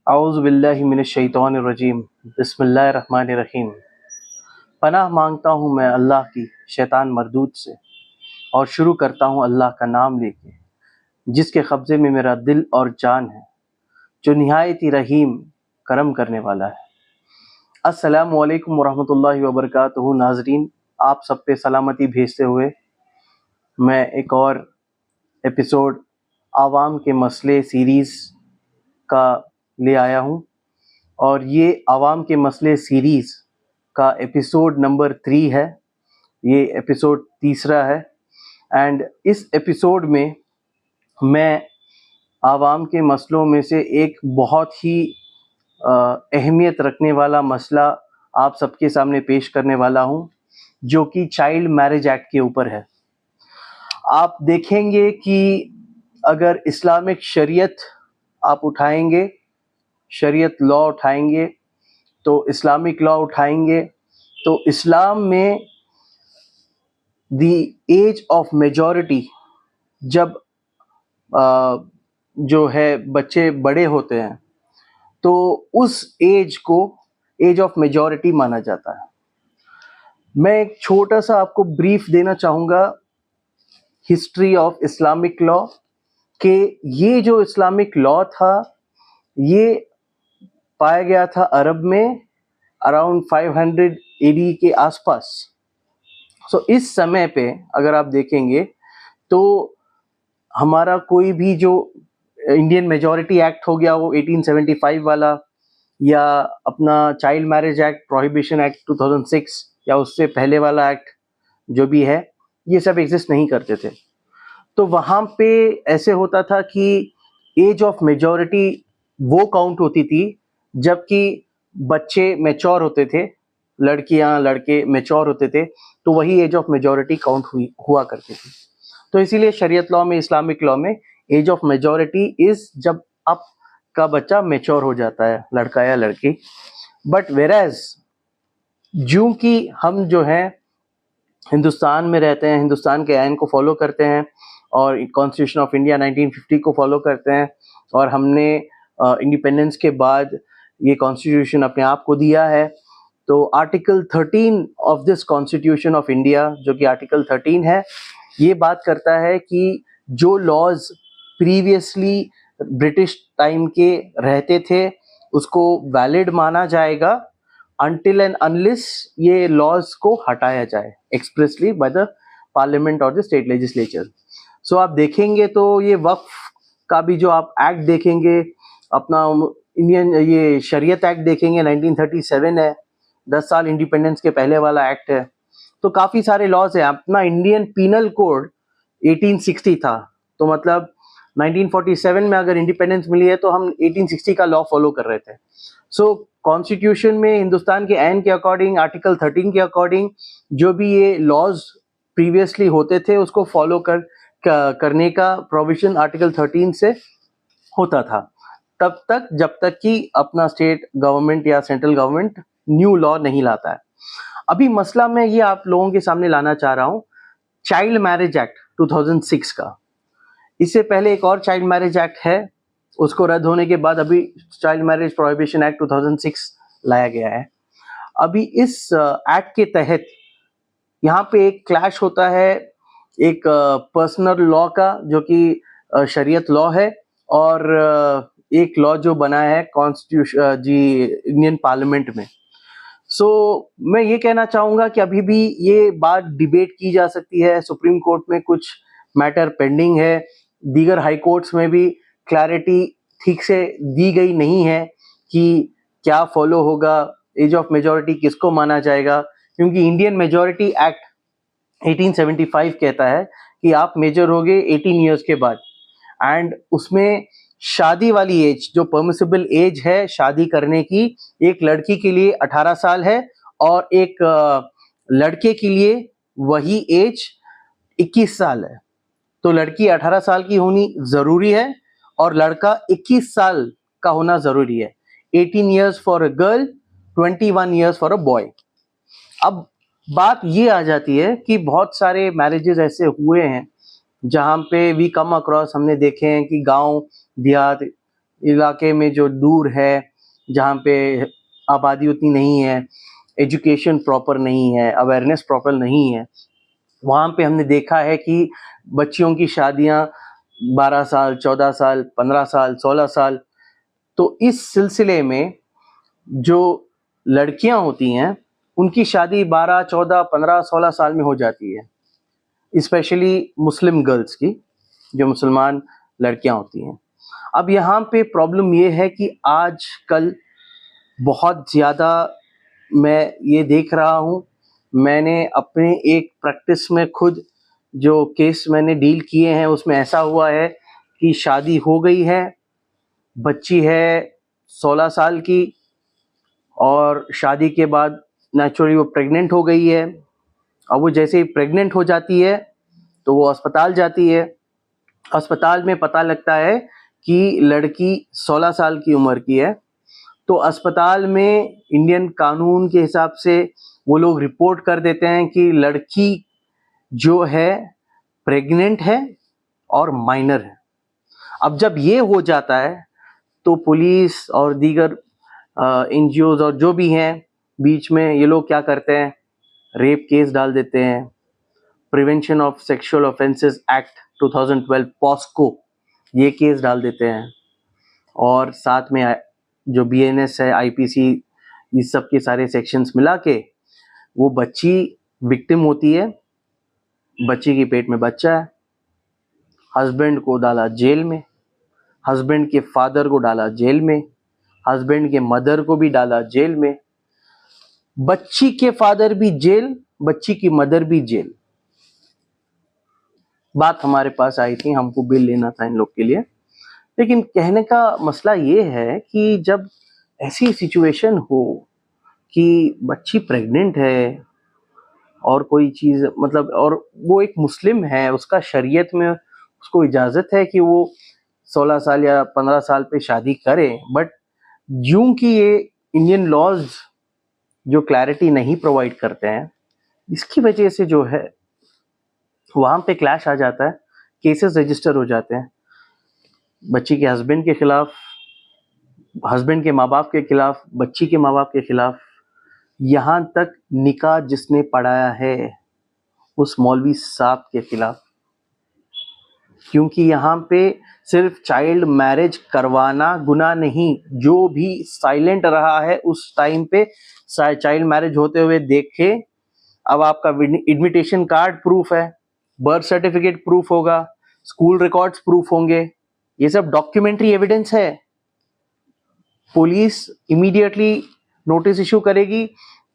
औज़ु बिल्लाहि मिनश्शैतानिर्रजीम बिस्मिल्लाहिर्रहमानिर्रहीम। पनाह मांगता हूँ मैं अल्लाह की शैतान मरदूद से, और शुरू करता हूँ अल्लाह का नाम लेके, जिसके कब्ज़े में मेरा दिल और जान है, जो निहायत ही रहीम करम करने वाला है। अस्सलामु अलैकुम वरहमतुल्लाहि वबरकातुहू। नाज़रीन, आप सब पे सलामती भेजते हुए मैं एक और एपिसोड आवाम के मसले सीरीज़ का ले आया हूँ, और ये आवाम के मसले सीरीज़ का एपिसोड नंबर 3 है। ये एपिसोड तीसरा है, एंड इस एपिसोड में मैं आवाम के मसलों में से एक बहुत ही अहमियत रखने वाला मसला आप सबके सामने पेश करने वाला हूँ, जो कि चाइल्ड मैरिज एक्ट के ऊपर है। आप देखेंगे कि अगर इस्लामिक शरीयत आप उठाएंगे, शरीयत लॉ उठाएंगे, तो इस्लामिक लॉ उठाएंगे, तो इस्लाम में दी एज ऑफ मेजॉरिटी, जब जो है बच्चे बड़े होते हैं, तो उस एज को एज ऑफ मेजॉरिटी माना जाता है। मैं एक छोटा सा आपको ब्रीफ देना चाहूँगा हिस्ट्री ऑफ इस्लामिक लॉ, कि ये जो इस्लामिक लॉ था ये पाया गया था अरब में अराउंड 500 AD के आसपास। सो इस समय पे अगर आप देखेंगे तो हमारा कोई भी जो इंडियन मेजॉरिटी एक्ट हो गया वो 1875 वाला, या अपना child marriage act, prohibition act 2006, या उससे पहले वाला एक्ट जो भी है, ये सब एग्जिस्ट नहीं करते थे। तो वहाँ पे ऐसे होता था कि एज ऑफ मेजॉरिटी वो काउंट होती थी जबकि बच्चे मैच्योर होते थे, लड़कियां लड़के मैच्योर होते थे, तो वही एज ऑफ मेजॉरिटी काउंट हुआ करती थी। तो इसीलिए शरीयत लॉ में, इस्लामिक लॉ में एज ऑफ मेजॉरिटी इज जब आपका बच्चा मैच्योर हो जाता है, लड़का या लड़की। बट वेराज जो कि हम जो है हिंदुस्तान में रहते हैं, हिंदुस्तान के आइन को फॉलो करते हैं, और कॉन्स्टिट्यूशन ऑफ इंडिया 1950 को फॉलो करते हैं, और हमने इंडिपेंडेंस के बाद ये कॉन्स्टिट्यूशन अपने आप को दिया है। तो article 13 of this constitution of India, जो कि आर्टिकल 13 है, ये बात करता है कि जो लॉज प्रीवियसली ब्रिटिश टाइम के रहते थे उसको वैलिड माना जाएगा अनटिल एंड अनलेस ये लॉज को हटाया जाए एक्सप्रेसली बाय द पार्लियामेंट और द स्टेट लेजिस्लेचर। सो आप देखेंगे तो ये वक्फ का भी जो आप एक्ट देखेंगे, अपना इंडियन ये शरीयत एक्ट देखेंगे 1937 है, 10 साल इंडिपेंडेंस के पहले वाला एक्ट है। तो काफ़ी सारे लॉज हैं। अपना इंडियन पीनल कोड 1860 था, तो मतलब 1947 में अगर इंडिपेंडेंस मिली है तो हम 1860 का लॉ फॉलो कर रहे थे। सो कॉन्स्टिट्यूशन में हिंदुस्तान के आइन के अकॉर्डिंग, आर्टिकल 13 के अकॉर्डिंग, जो भी ये लॉज प्रीवियसली होते थे उसको फॉलो करने का प्रोविजन आर्टिकल 13 से होता था, तब तक जब तक कि अपना स्टेट गवर्नमेंट या सेंट्रल गवर्नमेंट न्यू लॉ नहीं लाता है। अभी मसला मैं ये आप लोगों के सामने लाना चाह रहा हूँ चाइल्ड मैरिज एक्ट 2006 का। इससे पहले एक और चाइल्ड मैरिज एक्ट है, उसको रद्द होने के बाद अभी चाइल्ड मैरिज प्रोहिबिशन एक्ट 2006 लाया गया है। अभी इस एक्ट के तहत यहाँ पे एक क्लैश होता है एक पर्सनल लॉ का, जो कि शरीयत लॉ है, और एक लॉ जो बना है कॉन्स्टिट्यूशन जी इंडियन पार्लियामेंट में। मैं ये कहना चाहूँगा कि अभी भी ये बात डिबेट की जा सकती है। सुप्रीम कोर्ट में कुछ मैटर पेंडिंग है, दीगर हाई कोर्ट्स में भी क्लैरिटी ठीक से दी गई नहीं है कि क्या फॉलो होगा, एज ऑफ मेजॉरिटी किसको माना जाएगा, क्योंकि इंडियन मेजॉरिटी एक्ट 1875 कहता है कि आप मेजर होगे 18 ईयर्स के बाद, एंड उसमें शादी वाली एज, जो परमिसिबल एज है शादी करने की, एक लड़की के लिए 18 साल है और एक लड़के के लिए वही एज 21 साल है। तो लड़की 18 साल की होनी जरूरी है और लड़का 21 साल का होना जरूरी है। 18 years for a girl, 21 years for a boy. अब बात ये आ जाती है कि बहुत सारे मैरिजेस ऐसे हुए हैं जहाँ पे वी कम अक्रॉस, हमने देखे हैं कि गांव देहात इलाके में जो दूर है, जहाँ पे आबादी उतनी नहीं है, एजुकेशन प्रॉपर नहीं है, अवेयरनेस प्रॉपर नहीं है, वहाँ पे हमने देखा है कि बच्चियों की शादियाँ 12 साल, 14 साल, 15 साल, 16 साल। तो इस सिलसिले में जो लड़कियां होती हैं उनकी शादी 12, 14, 15, 16 साल में हो जाती है, स्पेशली मुस्लिम गर्ल्स की, जो मुसलमान लड़कियां होती हैं। अब यहाँ पे प्रॉब्लम ये है कि आजकल बहुत ज़्यादा मैं ये देख रहा हूँ, मैंने अपने एक प्रैक्टिस में खुद जो केस मैंने डील किए हैं उसमें ऐसा हुआ है कि शादी हो गई है, बच्ची है 16 साल की, और शादी के बाद नेचुरली वो प्रेग्नेंट हो गई है। अब वो जैसे ही प्रेग्नेंट हो जाती है तो वो अस्पताल जाती है। अस्पताल में पता लगता है कि लड़की 16 साल की उम्र की है। तो अस्पताल में इंडियन कानून के हिसाब से वो लोग रिपोर्ट कर देते हैं कि लड़की जो है प्रेग्नेंट है और माइनर है। अब जब ये हो जाता है तो पुलिस और दीगर एनजीओज और जो भी हैं बीच में, ये लोग क्या करते हैं, रेप केस डाल देते हैं। Prevention of Sexual Offences Act 2012 POCSO, ये केस डाल देते हैं। और साथ में जो बीएनएस है, आईपीसी, इस सब के सारे सेक्शंस मिला के वो बच्ची विक्टिम होती है। बच्ची के पेट में बच्चा है, हस्बैंड को डाला जेल में, हस्बैंड के फादर को डाला जेल में, हस्बैंड के मदर को भी डाला जेल में, बच्ची के फादर भी जेल, बच्ची की मदर भी जेल। बात हमारे पास आई थी, हमको बिल लेना था इन लोग के लिए। लेकिन कहने का मसला ये है कि जब ऐसी सिचुएशन हो कि बच्ची प्रेग्नेंट है और कोई चीज़ मतलब, और वो एक मुस्लिम है, उसका शरीयत में उसको इजाज़त है कि वो 16 साल या 15 साल पे शादी करे, बट यूं कि ये इंडियन लॉज जो क्लैरिटी नहीं प्रोवाइड करते हैं, इसकी वजह से जो है वहाँ पे क्लैश आ जाता है, केसेस रजिस्टर हो जाते हैं बच्ची के हस्बैंड के खिलाफ, हस्बैंड के माँ बाप के खिलाफ, बच्ची के माँ बाप के खिलाफ, यहाँ तक निकाह जिसने पढ़ाया है उस मौलवी साहब के खिलाफ। क्योंकि यहाँ पे सिर्फ चाइल्ड मैरिज करवाना गुनाह नहीं, जो भी साइलेंट रहा है उस टाइम पे चाइल्ड मैरिज होते हुए देखे, अब आपका इनविटेशन कार्ड प्रूफ है, बर्थ सर्टिफिकेट प्रूफ होगा, स्कूल रिकॉर्ड्स प्रूफ होंगे, ये सब डॉक्यूमेंट्री एविडेंस है। पुलिस इमीडिएटली नोटिस इशू करेगी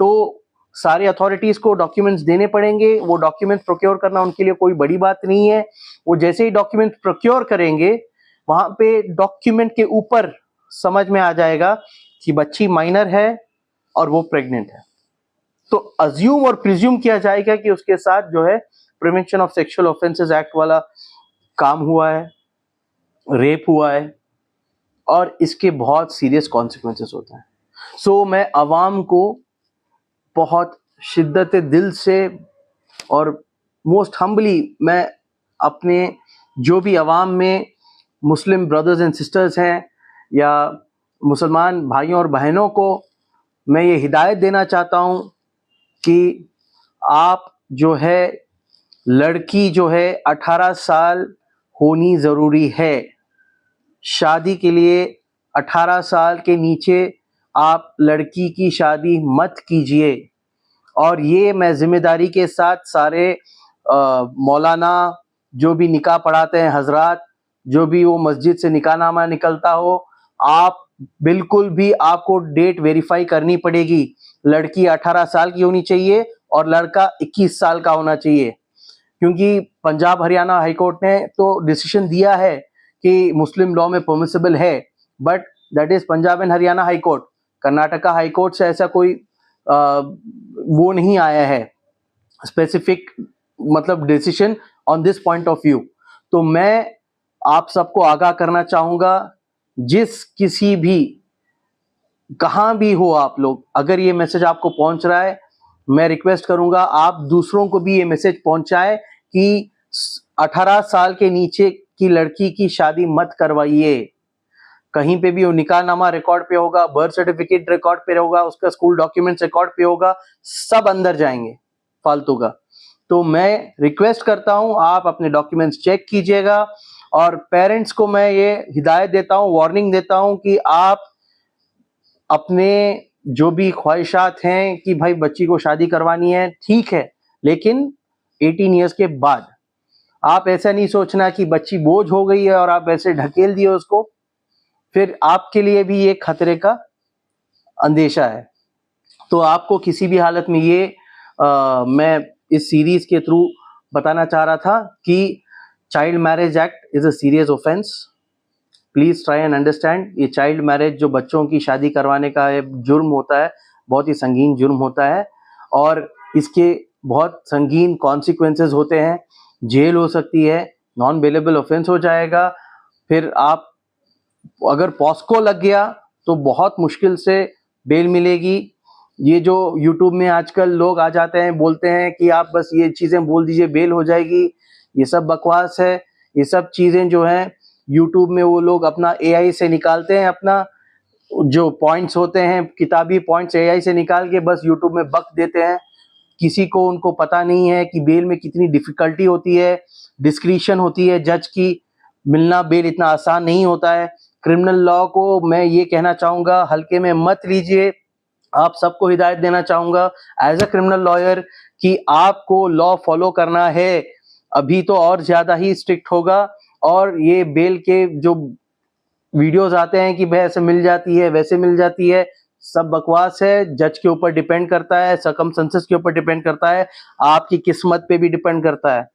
तो सारे अथॉरिटीज को डॉक्यूमेंट्स देने पड़ेंगे। वो डॉक्यूमेंट्स प्रोक्योर करना उनके लिए कोई बड़ी बात नहीं है। वो जैसे ही डॉक्यूमेंट प्रोक्योर करेंगे, वहां पे डॉक्यूमेंट के ऊपर समझ में आ जाएगा कि बच्ची माइनर है और वो प्रेग्नेंट है, तो अज्यूम और प्रिज्यूम किया जाएगा कि उसके साथ जो है prevention of Sexual Offences act वाला काम हुआ है, रेप हुआ है, और इसके बहुत सीरियस कॉन्सिक्वेंसेस होते हैं। सो मैं अवाम को बहुत शिद्दत दिल से और मोस्ट हम्बली मैं अपने जो भी अवाम में मुस्लिम ब्रदर्स एंड सिस्टर्स हैं या मुसलमान भाइयों और बहनों को मैं ये हिदायत देना चाहता हूँ कि आप जो है, लड़की जो है 18 साल होनी ज़रूरी है शादी के लिए। 18 साल के नीचे आप लड़की की शादी मत कीजिए। और ये मैं जिम्मेदारी के साथ सारे मौलाना जो भी निकाह पढ़ाते हैं, हजरात जो भी वो मस्जिद से निकाहनामा निकलता हो, आप बिल्कुल भी आपको डेट वेरीफाई करनी पड़ेगी। लड़की 18 साल की होनी चाहिए और लड़का 21 साल का होना चाहिए, क्योंकि पंजाब हरियाणा हाईकोर्ट ने तो डिसीजन दिया है कि मुस्लिम लॉ में परमिसिबल है, but that is Punjab and Haryana high court. Karnataka high court से ऐसा कोई वो नहीं आया है स्पेसिफिक मतलब decision on this point of view. तो मैं आप सबको आगाह करना चाहूंगा, जिस किसी भी कहां भी हो आप लोग, अगर ये मैसेज आपको पहुंच रहा है, मैं रिक्वेस्ट करूंगा आप दूसरों को भी ये मैसेज पहुंचाएं कि 18 साल के नीचे की लड़की की शादी मत करवाइए। कहीं पे भी वो निकाहनामा रिकॉर्ड पे होगा, बर्थ सर्टिफिकेट रिकॉर्ड पे होगा, उसका स्कूल डॉक्यूमेंट्स रिकॉर्ड पे होगा, सब अंदर जाएंगे फालतू का। तो मैं रिक्वेस्ट करता हूं आप अपने डॉक्यूमेंट्स चेक कीजिएगा, और पेरेंट्स को मैं ये हिदायत देता हूं, वार्निंग देता हूं कि आप अपने जो भी ख्वाहिशात हैं कि भाई बच्ची को शादी करवानी है, ठीक है, लेकिन 18 ईयर्स के बाद। आप ऐसा नहीं सोचना कि बच्ची बोझ हो गई है और आप ऐसे ढकेल दिए उसको, फिर आपके लिए भी ये खतरे का अंदेशा है। तो आपको किसी भी हालत में ये मैं इस सीरीज के थ्रू बताना चाह रहा था कि child marriage act is a serious offence. Please try and understand, ये चाइल्ड मैरिज जो बच्चों की शादी करवाने का जुर्म होता है, बहुत ही संगीन जुर्म होता है, और इसके बहुत संगीन कॉन्सिक्वेंसेस होते हैं। जेल हो सकती है, नॉन बेलेबल ऑफेंस हो जाएगा, फिर आप अगर पॉस्को लग गया तो बहुत मुश्किल से बेल मिलेगी। ये जो यूट्यूब में आजकल लोग आ जाते हैं, बोलते हैं कि आप बस ये चीजें बोल दीजिए बेल हो जाएगी, ये सब बकवास है। ये सब चीजें जो हैं यूट्यूब में वो लोग अपना एआई से निकालते हैं, अपना जो पॉइंट्स होते हैं, किताबी पॉइंट्स एआई से निकाल के बस यूट्यूब में बक देते हैं। किसी को उनको पता नहीं है कि बेल में कितनी डिफिकल्टी होती है, डिस्क्रिशन होती है जज की, मिलना बेल इतना आसान नहीं होता है। क्रिमिनल लॉ को मैं ये कहना चाहूंगा, हल्के में मत लीजिए। आप सबको हिदायत देना चाहूंगा एज अ क्रिमिनल लॉयर कि आपको लॉ फॉलो करना है। अभी तो और ज्यादा ही स्ट्रिक्ट होगा, और ये बेल के जो वीडियोस आते हैं कि भाई ऐसे मिल जाती है, वैसे मिल जाती है, सब बकवास है। जज के ऊपर डिपेंड करता है, सर्कमस्टेंसेस के ऊपर डिपेंड करता है, आपकी किस्मत पे भी डिपेंड करता है।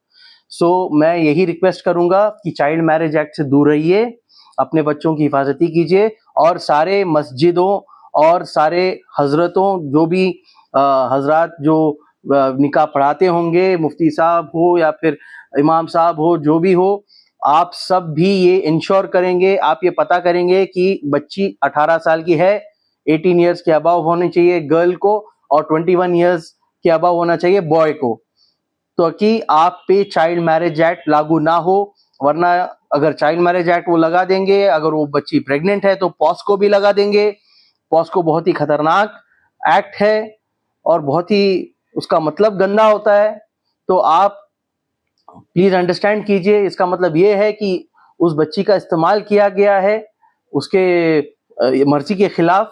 सो मैं यही रिक्वेस्ट करूंगा कि चाइल्ड मैरिज एक्ट से दूर रहिए, अपने बच्चों की हिफाजती कीजिए, और सारे मस्जिदों और सारे हजरतों, जो भी हजरात जो निकाह पढ़ाते होंगे, मुफ्ती साहब हो या फिर इमाम साहब हो, जो भी हो, आप सब भी ये इंश्योर करेंगे, आप ये पता करेंगे कि बच्ची 18 साल की है, 18 ईयर्स के अबव होनी चाहिए गर्ल को, और 21 ईयर्स के अबव होना चाहिए बॉय को, तो कि आप पे चाइल्ड मैरिज एक्ट लागू ना हो। वरना अगर चाइल्ड मैरिज एक्ट वो लगा देंगे, अगर वो बच्ची प्रेग्नेंट है तो पॉस्को भी लगा देंगे। पॉस्को बहुत ही खतरनाक एक्ट है और बहुत ही उसका मतलब गंदा होता है। तो आप प्लीज अंडरस्टैंड कीजिए, इसका मतलब ये है कि उस बच्ची का इस्तेमाल किया गया है उसके मर्जी के खिलाफ,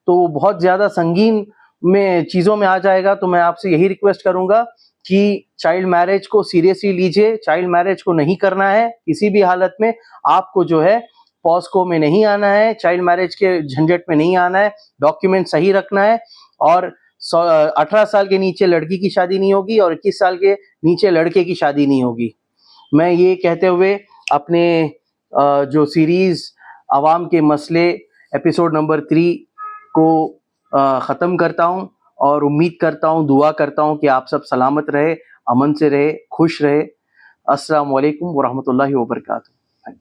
तो वो बहुत ज्यादा संगीन में चीजों में आ जाएगा। तो मैं आपसे यही रिक्वेस्ट करूंगा कि चाइल्ड मैरिज को सीरियसली लीजिए। चाइल्ड मैरिज को नहीं करना है किसी भी हालत में, आपको जो है पॉस्को में नहीं आना है, चाइल्ड मैरिज के झंझट में नहीं आना है, डॉक्यूमेंट सही रखना है, और 18 साल के नीचे लड़की की शादी नहीं होगी और 21 साल के नीचे लड़के की शादी नहीं होगी। मैं ये कहते हुए अपने जो सीरीज आवाम के मसले एपिसोड नंबर 3 को ख़त्म करता हूँ, और उम्मीद करता हूँ, दुआ करता हूँ कि आप सब सलामत रहे, अमन से रहे, खुश रहे। अस्सलाम वालेकुम वरहमतुल्लाहि वबरकातुहू।